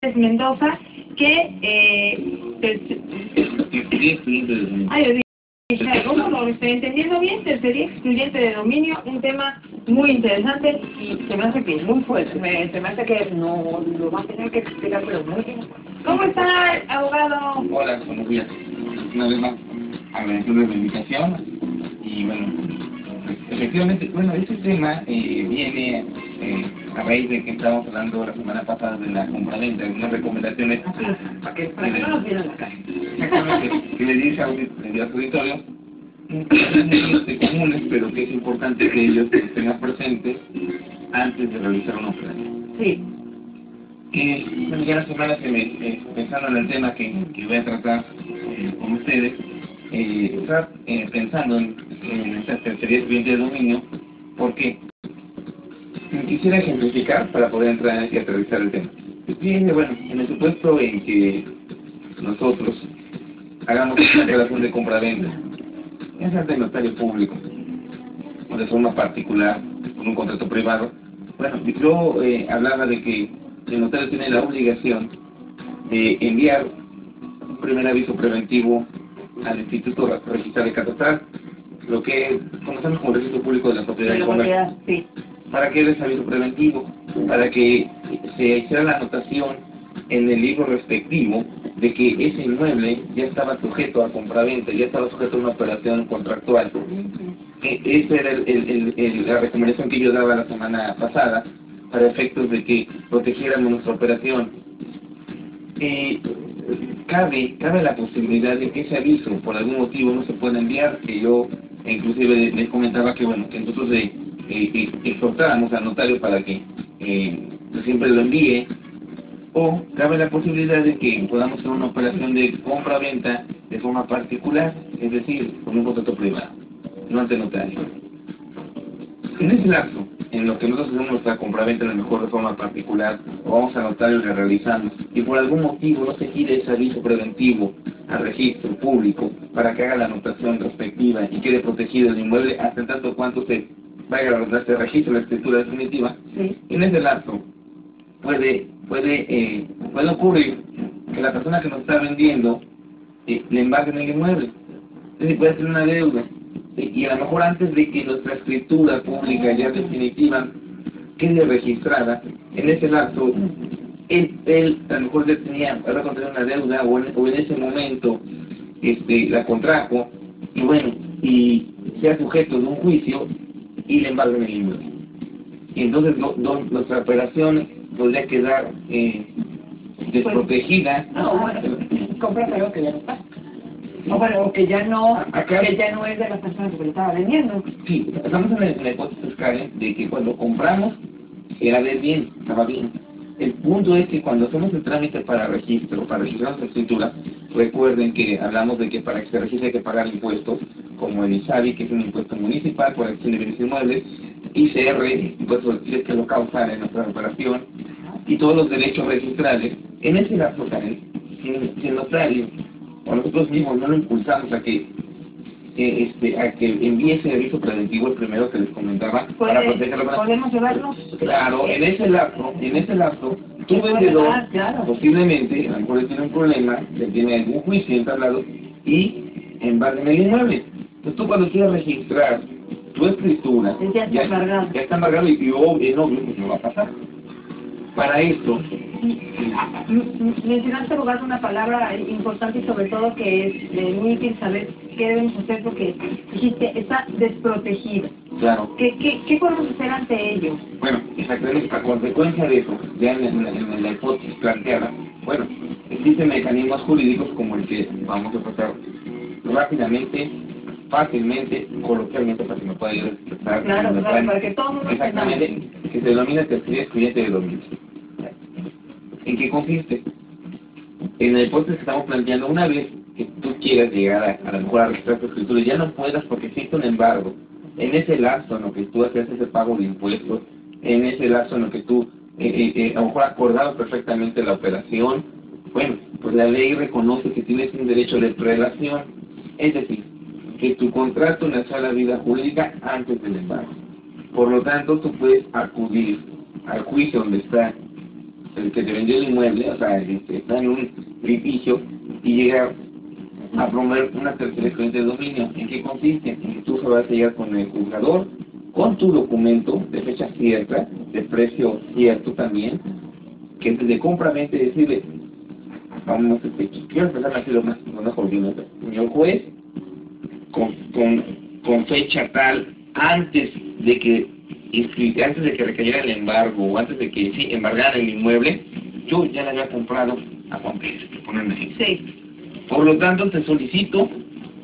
Mendoza, que ¿cómo lo estoy entendiendo bien? Tercería excluyente de dominio, un tema muy interesante y se me hace que es muy fuerte. Se me hace que no lo va a tener que explicar, pero muy bien. ¿Cómo está, abogado? Hola, buenos días. Una vez más, agradeciendo la invitación y bueno, pues, efectivamente, bueno, este tema viene a raíz de que estábamos hablando la semana pasada de la compraventa, unas recomendaciones Para que no nos vieran la cara. exactamente, que le dice a su auditorio comunes, pero que es importante que ellos tengan presentes antes de realizar una operación. Sí. Bueno, ya la semana pensando en el tema que voy a tratar con ustedes, estar pensando en esta tercería excluyente de dominio, porque quisiera ejemplificar para poder entrar y aterrizar el tema. Fíjense, bueno, en el supuesto en que nosotros hagamos una operación de compra-venta, ya sea ante el notario público o de forma particular, con un contrato privado, bueno, yo hablaba de que el notario tiene la obligación de enviar un primer aviso preventivo al Instituto Registral de Catastral, lo que conocemos como Registro Público de la Propiedad y Comercio. Sí. ¿Para qué es aviso preventivo? Para que se hiciera la anotación en el libro respectivo de que ese inmueble ya estaba sujeto a compraventa, ya estaba sujeto a una operación contractual. Esa era la recomendación que yo daba la semana pasada, para efectos de que protegiéramos nuestra operación. Cabe la posibilidad de que ese aviso por algún motivo no se pueda enviar, que yo inclusive les comentaba que bueno, que nosotros exhortáramos al notario para que siempre lo envíe, o cabe la posibilidad de que podamos hacer una operación de compra-venta de forma particular, es decir, con un contrato privado, no ante notario. En ese lapso, en lo que nosotros hacemos nuestra compraventa en la mejor de forma particular, o vamos a notario y la realizamos, y por algún motivo no se gira ese aviso preventivo al registro público para que haga la anotación respectiva y quede protegido el inmueble hasta tanto cuanto se vaya a realizar el registro, la escritura definitiva, sí. En ese lapso puede ocurrir que la persona que nos está vendiendo le embarguen el inmueble, es decir, puede tener una deuda. Y a lo mejor antes de que nuestra escritura pública ya definitiva quede registrada, en ese lapso, él a lo mejor va a contraer una deuda o en ese momento la contrajo y bueno, y sea sujeto de un juicio y le embarguen el inmueble. Y entonces nuestra operación podría quedar desprotegida. Compras algo que ya no está. O que ya no es de la persona que le estaba vendiendo. Sí, estamos en la hipótesis, Karen, de que cuando compramos era de bien, estaba bien. El punto es que cuando hacemos el trámite para registrar nuestra escritura, recuerden que hablamos de que para que se registre hay que pagar impuestos, como el ISABI, que es un impuesto municipal por acción de bienes inmuebles, ICR, impuestos que es lo causal en nuestra operación, y todos los derechos registrales. En ese lapso, Karen, si el notario o nosotros mismos no lo impulsamos a que envíe ese aviso preventivo, el primero que les comentaba, para protegerlo. ¿Podemos llevarnos? Claro, en ese lapso, tu vendedor posiblemente, a lo mejor tiene un problema, le tiene algún juicio entablado y embarguen el inmueble. Entonces tú cuando quieras registrar tu escritura, ya está embargado y es obvio que no va a pasar. Para esto, mencionaste, abogado, una palabra importante y sobre todo que es muy útil saber qué debemos hacer porque dijiste, está desprotegido. Claro. ¿Qué podemos hacer ante ello? Bueno, exactamente, a consecuencia de eso, ya en la hipótesis planteada, bueno, existen mecanismos jurídicos como el que vamos a pasar rápidamente, fácilmente, coloquialmente, para que me pueda expresar. Claro, para que todo el mundo exactamente, que se denomina tercería excluyente de dominio. ¿En qué consiste? En la hipótesis que estamos planteando, una vez que tú quieras llegar a lo mejor a registrar tu escritura, ya no puedas porque existe un embargo. En ese lapso en lo que tú haces ese pago de impuestos, en ese lapso en lo que tú, a lo mejor acordado perfectamente la operación, bueno, pues la ley reconoce que tienes un derecho de prelación, es decir, que tu contrato nació a la vida jurídica antes del embargo. Por lo tanto, tú puedes acudir al juicio donde está el que te vendió el inmueble, o sea, está en un litigio y llega a promover una tercera experiencia de dominio. ¿En qué consiste? En que tú se vas a llegar con el juzgador, con tu documento de fecha cierta, de precio cierto también, que es de compra-venta y decirle, vamos, quiero empezar a hacer lo más bien, señor juez, con fecha tal, antes de que recayera el embargo, o antes de que embargaran el inmueble, yo ya le había comprado a Juan Pérez, por ponerme ejemplo. Sí. Por lo tanto, te solicito,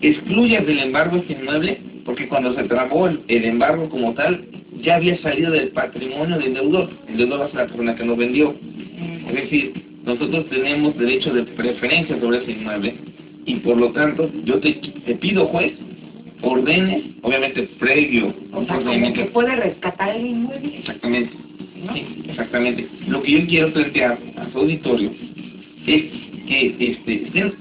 excluyas del embargo este inmueble, porque cuando se trabó el embargo como tal, ya había salido del patrimonio del deudor. El deudor va a ser la persona que lo vendió. Es decir, nosotros tenemos derecho de preferencia sobre ese inmueble, y por lo tanto, yo te pido, juez, ordenes, obviamente previo. O sea, como que puede rescatar el inmueble. Exactamente. ¿No? Sí, exactamente. Lo que yo quiero plantear a su auditorio es que estén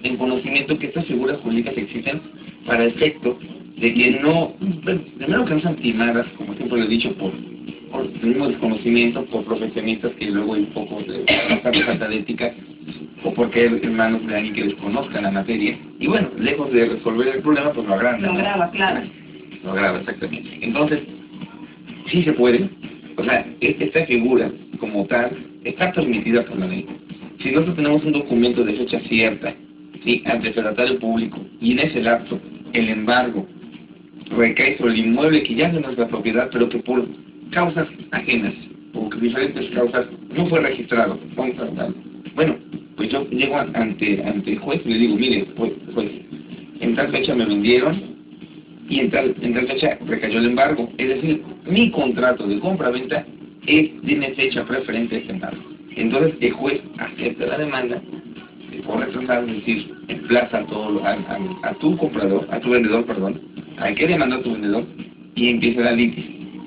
en conocimiento que estas figuras jurídicas existen para efecto de que no, bueno, primero que no sean timadas, como siempre lo he dicho, por el mismo desconocimiento, por profesionistas que luego hay un poco de falta de ética, o porque hay hermanos de alguien que desconozcan la materia, y bueno, lejos de resolver el problema, pues lo agranda. Lo agrava, claro. Lo agrava, exactamente. Entonces, sí se puede, o sea, esta figura como tal está permitida por la ley. Si nosotros tenemos un documento de fecha cierta, ¿sí?, ante el fedatario público, y en ese lapso el embargo recae sobre el inmueble que ya es de nuestra propiedad, pero que por causas ajenas, por diferentes causas, no fue registrado, vamos a hablar. Bueno, pues yo llego ante el juez y le digo, mire, pues en tal fecha me vendieron y en tal fecha recayó el embargo. Es decir, mi contrato de compra-venta tiene fecha preferente a este embargo. Entonces el juez acepta la demanda por retrasar, es decir, emplaza a tu comprador, a tu vendedor, perdón, a que demandó a tu vendedor, y empieza la litis.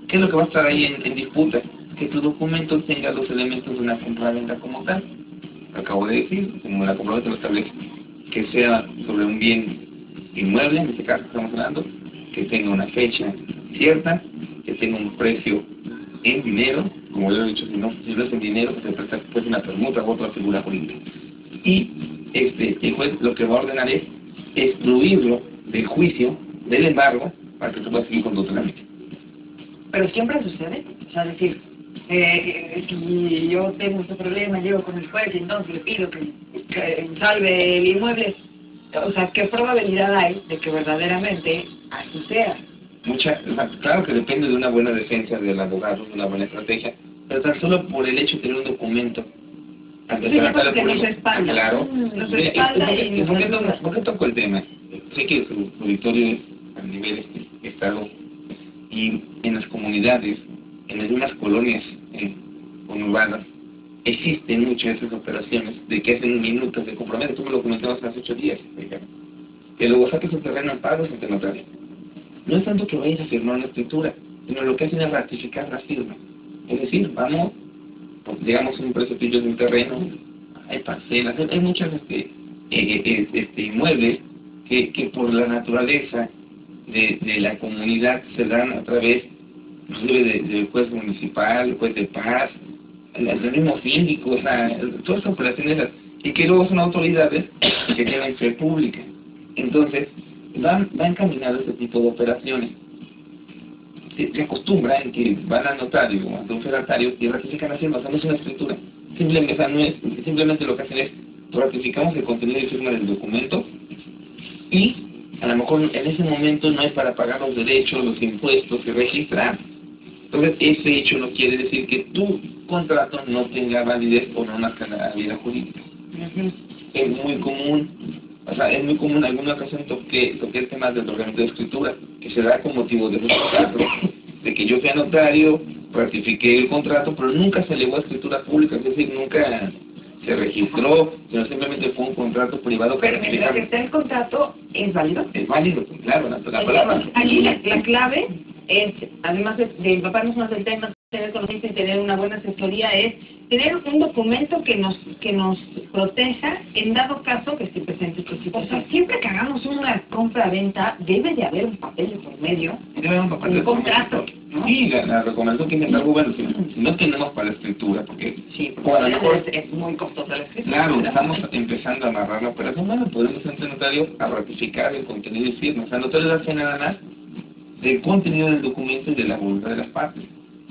¿Qué es lo que va a estar ahí en disputa? Que tu documento tenga los elementos de una compra-venta como tal. Lo acabo de decir, como la compra-venta lo establece, que sea sobre un bien inmueble, en este caso estamos hablando, que tenga una fecha cierta, que tenga un precio en dinero, como yo he dicho, si no es en dinero, se presta pues una permuta u otra figura jurídica. Y el juez lo que va a ordenar es excluirlo del juicio, del embargo, para que tú puedas seguir con tu trámite. Pero siempre sucede, o sea, decir, si yo tengo este problema, llego con el juez y entonces le pido que salve el inmueble, o sea, ¿qué probabilidad hay de que verdaderamente así sea? Claro que depende de una buena defensa del abogado, de una buena estrategia, pero tan solo por el hecho de tener un documento ante sí, porque nos respalda. Claro. Nos respalda y ¿Por qué toco el tema? Sé que su auditorio es a nivel estado, y en las comunidades, en algunas colonias conurbadas, existen muchas de esas operaciones de que hacen minutos de compromiso. Tú me lo comentabas hace 8 días, por ejemplo. Que luego saques el terreno en pagos ante notario. No es tanto que vayas a firmar una escritura, sino lo que hacen es ratificar la firma. Es decir, vamos, pues, digamos, un precipicio de un terreno, hay parcelas, hay muchas inmuebles que por la naturaleza de la comunidad se dan a través del juez municipal, el juez de paz, el mismo síndico, o sea, todas esas operaciones, y que luego son autoridades que tienen fe pública. Entonces, va encaminado este tipo de operaciones. Se acostumbra en que van al notario o ante un fedatario y ratifican la firma, o sea, no es una escritura. Simplemente lo que hacen es ratificamos el contenido y firma del documento, y a lo mejor en ese momento no es para pagar los derechos, los impuestos y registrar. Entonces, ese hecho no quiere decir que tu contrato no tenga validez o no nazca la vida jurídica. Es muy común, en alguna ocasión toqué el tema del ordenamiento de escritura, que se da con motivo de los contratos, de que yo fui a notario, ratifiqué el contrato, pero nunca se elevó a escritura pública, es decir, nunca se registró, sino simplemente fue un contrato privado. Pero mientras que esté el contrato, ¿es válido? Es válido, claro, la palabra. Aquí la clave es, además de empaparnos más del tema, tener conocimiento y tener una buena asesoría, es tener un documento que nos proteja en dado caso que esté presente esta situación. O sea, siempre que hagamos una compra-venta, debe de haber un papel de por medio, Debe haber un papel un contrato. ¿no? Sí, la recomendación que sin embargo, bueno, si no tenemos para la escritura, porque Sí, porque o a lo mejor es muy costosa la escritura. claro, estamos empezando a amarrar la operación, bueno, podemos ante el notario a ratificar el contenido y firma. O sea, el notario hace nada más del contenido del documento y de la voluntad de las partes.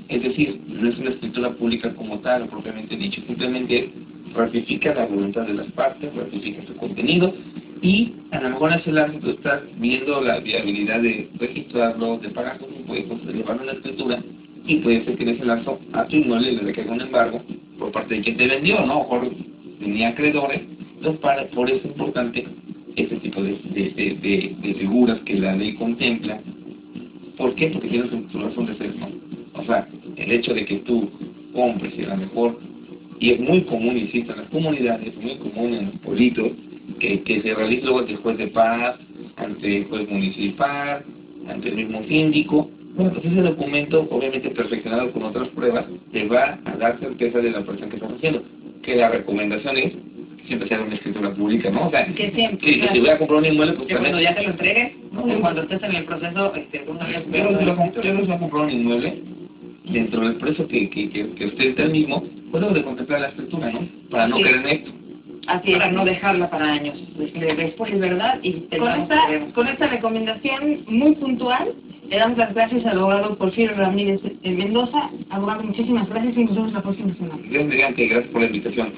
Es decir, no es una escritura pública como tal, o propiamente dicho, simplemente ratifica la voluntad de las partes, ratifica su contenido, y a lo mejor hace el ámbito estás viendo la viabilidad de registrarlo, de pagar sus impuestos, de llevarlo a la escritura, y puede ser que en ese lapso a tu inmueble le caiga un embargo por parte de quien te vendió, ¿no? O mejor tenía acreedores. Entonces, por eso es importante este tipo de figuras que la ley contempla. ¿Por qué? Porque tiene su razón de ser, ¿no? O sea, el hecho de que tú compres y a lo mejor, y es muy común, insisto, en las comunidades, muy común en los pueblitos, que se realice luego ante el juez de paz, ante el juez municipal, ante el mismo síndico. Bueno, pues ese documento, obviamente perfeccionado con otras pruebas, te va a dar certeza de la operación que estás haciendo. Que la recomendación es que siempre sea una escritura pública, ¿no? O sea, que siempre, que si voy a comprar un inmueble, pues que cuando ya te lo entregues, ¿no? Que cuando estés en el proceso, una vez yo no se va a comprar un inmueble dentro del precio que usted está el mismo, pues debo de contemplar la escritura, ¿no? Para no caer en esto. Así es, para no dejarla para años. Después es verdad y con esta recomendación muy puntual, le damos las gracias al abogado Porfirio Ramírez Mendoza. Abogado, muchísimas gracias y nos vemos la próxima semana. Dios mediante, gracias por la invitación.